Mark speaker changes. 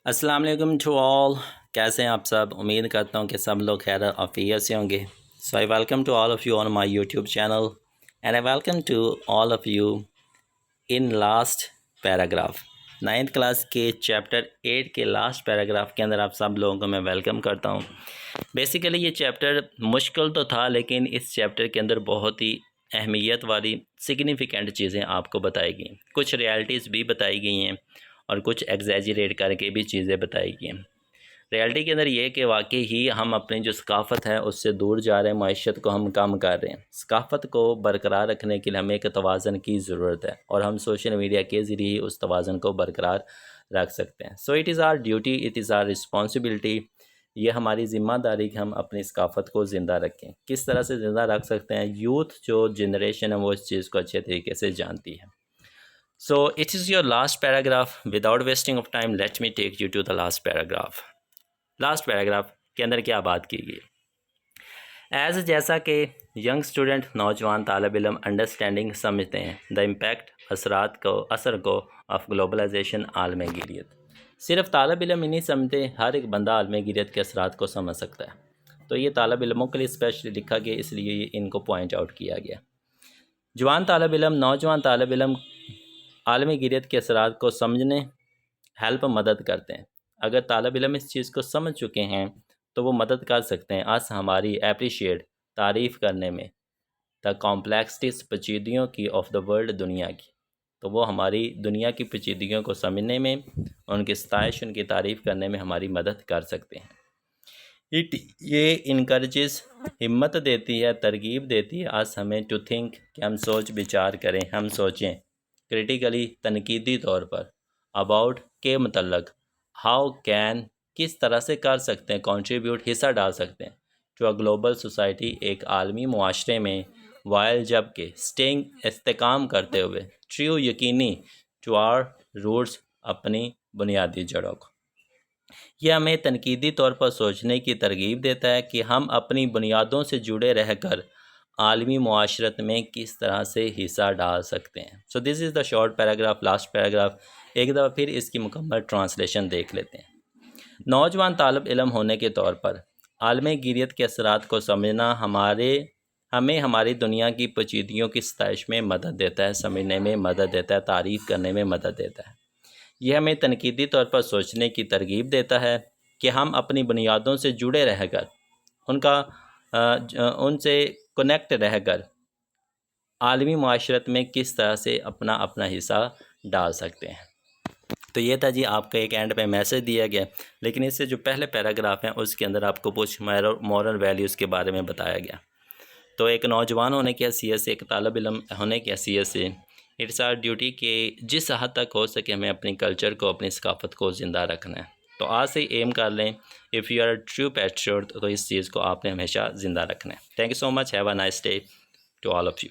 Speaker 1: السلام علیکم to all. کیسے ہیں آپ سب؟ امید کرتا ہوں کہ سب لوگ خیر عافیت سے ہوں گے. So I welcome to all of you on my YouTube channel and I welcome to all of you in last paragraph. 9th class کے چیپٹر 8 کے لاسٹ پیراگراف کے اندر آپ سب لوگوں کو میں ویلکم کرتا ہوں. بیسیکلی یہ چیپٹر مشکل تو تھا، لیکن اس چیپٹر کے اندر بہت ہی اہمیت والی سگنیفیکنٹ چیزیں آپ کو بتائی گئیں. کچھ ریالٹیز بھی بتائی گئی ہیں اور کچھ ایگزیجریٹ کر کے بھی چیزیں بتائی گئی ہیں. ریالٹی کے اندر یہ کہ واقعی ہی ہم اپنی جو ثقافت ہے اس سے دور جا رہے ہیں، معیشت کو ہم کم کر رہے ہیں. ثقافت کو برقرار رکھنے کے لیے ہمیں ایک توازن کی ضرورت ہے، اور ہم سوشل میڈیا کے ذریعے ہی اس توازن کو برقرار رکھ سکتے ہیں. So it is our duty, it is our responsibility. یہ ہماری ذمہ داری کہ ہم اپنی ثقافت کو زندہ رکھیں. کس طرح سے زندہ رکھ سکتے ہیں؟ یوتھ جو جنریشن ہے وہ اس چیز کو اچھے طریقے سے جانتی ہے. So it is your last paragraph. Without wasting of time, let me take you to the last paragraph. Last paragraph کے اندر کیا بات کی گئی؟ ایز جیسا کہ ینگ اسٹوڈنٹ، نوجوان طالب علم انڈرسٹینڈنگ سمجھتے ہیں دا امپیکٹ، اثر کو آف گلوبلائزیشن، عالم گیریت. صرف طالب علم ہی نہیں سمجھتے، ہر ایک بندہ عالم گیریت کے اثرات کو سمجھ سکتا ہے. تو یہ طالب علموں کے لیے اسپیشلی لکھا گیا، اس لیے ان کو پوائنٹ آؤٹ کیا گیا. جوان طالب علم، نوجوان طالب علم عالمی گیریت کے اثرات کو سمجھنے مدد کرتے ہیں. اگر طالب علم اس چیز کو سمجھ چکے ہیں تو وہ مدد کر سکتے ہیں ہماری اپریشیٹ، تعریف کرنے میں دا کمپلیکسٹیز، پیچیدگیوں کی آف دا ورلڈ، دنیا کی. تو وہ ہماری دنیا کی پیچیدگیوں کو سمجھنے میں، ان کی ستائش، ان کی تعریف کرنے میں ہماری مدد کر سکتے ہیں. یہ انکریجز، ہمت دیتی ہے، ترغیب دیتی ہے ہمیں ٹو تھنک، کہ ہم سوچ بچار کریں، ہم سوچیں کریٹیکلی، تنقیدی طور پر، اباؤٹ، کے متعلق، ہاؤ کین، کس طرح سے کر سکتے ہیں، کنٹریبیوٹ، حصہ ڈال سکتے ہیں ٹو اے گلوبل سوسائٹی، ایک عالمی معاشرے میں، وائل، جب کہ اسٹینگ، استحکام کرتے ہوئے، ٹریو، یقینی، ٹو آر روٹس، اپنی بنیادی جڑوں کو. یہ ہمیں تنقیدی طور پر سوچنے کی ترغیب دیتا ہے کہ ہم اپنی بنیادوں سے جڑے رہ کر عالمی معاشرت میں کس طرح سے حصہ ڈال سکتے ہیں. So this is the short paragraph, last paragraph. ایک دفعہ پھر اس کی مکمل ٹرانسلیشن دیکھ لیتے ہیں. نوجوان طالب علم ہونے کے طور پر عالم گیریت کے اثرات کو سمجھنا ہمیں ہماری دنیا کی پیچیدگیوں کی ستائش میں مدد دیتا ہے، سمجھنے میں مدد دیتا ہے، تعریف کرنے میں مدد دیتا ہے. یہ ہمیں تنقیدی طور پر سوچنے کی ترغیب دیتا ہے کہ ہم اپنی بنیادوں سے جڑے رہ کر، ان سے کنیکٹ رہ کر عالمی معاشرت میں کس طرح سے اپنا حصہ ڈال سکتے ہیں. تو یہ تھا جی آپ کا ایک اینڈ پہ میسج دیا گیا، لیکن اس سے جو پہلے پیراگراف ہیں اس کے اندر آپ کو کچھ مورل ویلیوز کے بارے میں بتایا گیا. تو ایک نوجوان ہونے کی حیثیت سے، ایک طالب علم ہونے کی حیثیت سے، اٹس آر ڈیوٹی کہ جس حد تک ہو سکے ہمیں اپنی کلچر کو، اپنی ثقافت کو زندہ رکھنا ہے. تو آج سے ایم کر لیں، if you are true patriot, تو اس چیز کو آپ نے ہمیشہ زندہ رکھنا ہے. Thank you so much, have a nice day to all of you.